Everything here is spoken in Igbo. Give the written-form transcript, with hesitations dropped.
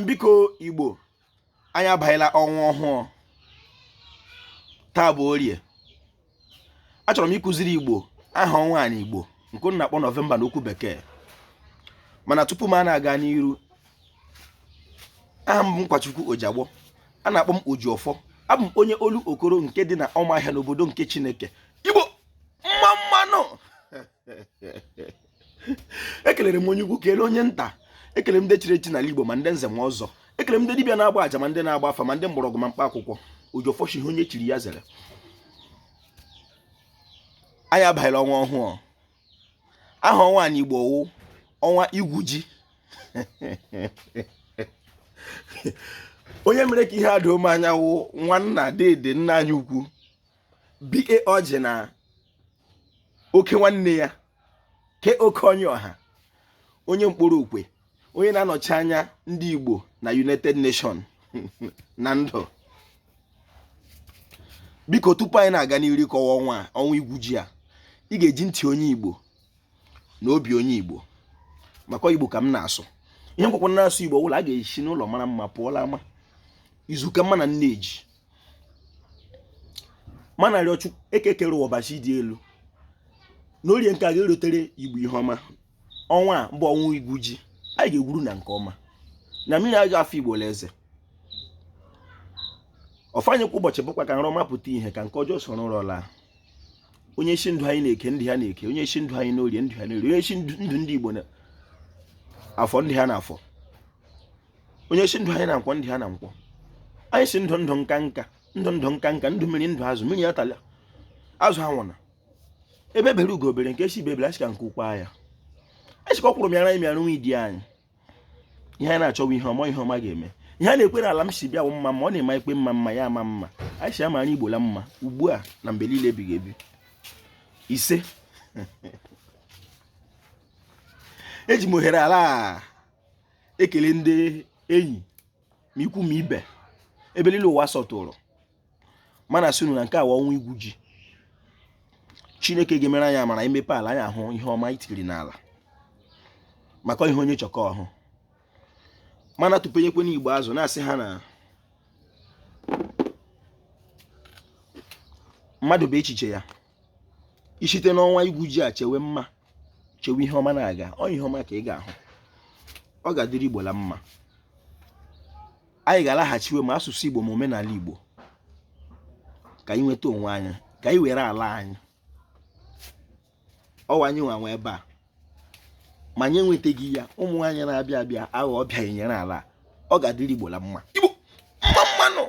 Biko Igbo anyị abaghịla ọnwa ọhụụ. Taa bụ Orie. Achọrọ m ịkụziri Igbo aha ọnwa anyị Igbo nke m na-akpọ Nọvemba n'okwu bekee. Mana tupu m na-aga n'iru, aha m bụ Nkwachukwu Ojagbo. A na-akpọ m Ojiọfọ. Abụ m onye olu okoro nke dị na Ọmahịa n'obodo nke Chineke. Igbo mmanụ. Ekelere m onye ukwu kelee onye nta. Ekele m ndị chiri echi n'ala Igbo ma ndị nze ma ọzọ. Ekele m ndị dibịa na-agba aja ma ndị na-agba afa ma ndị mgbọrọgwụ ma mkpa akwụkwọ. Ojiọfọ shi onye chiri ya zere. Anyị abaghịla ọnwa ọhụụ. Aha ọnwa anyị Igbo wụ ọnwa Igwu Ji. Onye mere ka ihe a doo m anya wụ nwanna dede nna anyị ukwu bie ọjị na oke nwanne ya ke oke onye ọha, onye mkpụrụ ukwe, onye na-anọchi anya ndị Igbo na United Nation na ndụ. Biko tupu anyị na-aga n'iru kọwa ọnwa Igwu Ji a, ị ga-eji ntị onye Igbo na obi onye Igbo maka Igbo ka m na-asụ. Ihe nkwakwa na-asụ Igbo wụla a ga-esi n'ụlọ mara mma pụọla ama izuka mma na nneji mana rịọchụ ekekere ụbọchị dị elu n'orie nke a ga-erotere Igbo ihe ọma. Ọnwa a bụ ọnwa Igwu Ji, anyị ga-egwuru na nke ọma na mmiri aga afọ Igbo leze. Ọfanyekwa ụbọchị bụkwa ka nrọ mapụta ihe ka nke ọjọọ soro nrọla. Onye isi ndụ anyị na-eke ndị ha na-eke, onye isi ndụ anyị n'orie ndị ha na-eri, onye isi ndụ ndị Igbo na afọ ndị ha na-afọ, onye isi ndụ anyị na nkwọ ndị ha na nkwọ. Anyị si ndụ nka nka, ndụ mmiri, ndụ azụ, mmiri atala azụ ha nwụna. Ebe bere ugo obere nke esi bebere asị ka nke ukwu ya. Anyị sịkwa kwụrụ mịara anyị mịara nwa idi anyị. Ihe anyị na-achọwa ihe ọma ga-eme. Ihe a na-ekwere ala m si bịa mma ma ọ na-ema ikpe mma ya ama mma. Anyị si amara Igbo la mma ugbu a na mgbe niile ebighị ebi. Ise. Eji m ohere ala ekele ndị enyi ma ikwu ma ibe ebe niile ụwa sọtụrụ mana sunu na nke a ọnwa Igwu Ji. Chineke ga-emere anyị amara imepe ala anyị ahụ ihe ọma itiri n'ala maka ihe onye chọkọ ọhụ. Mana tupenyekwe n'Igbo azụ na-asị ha na mmadụ bụ echiche ya. Ishite n'ọnwa Igwu Ji a chewe mma, chewe ihe ọma na-aga, ọ ihe ọma ka ị ga-ahụ. Ọ ga-adịrị Igbo la mma. Anyị ga-alaghachiwe ma asụsụ Igbo ma omenala Igbo ka anyị nweta onwe anyị, ka anyị were ala anyị. Ọwa anyị nwa ebe a ma nye nwetaghị ya, ụmụ anyị na-abịa abịa aghọ ọbịa nyere ala. Ọ ga-adịrị Igbo la mma. Igbo mmanụ.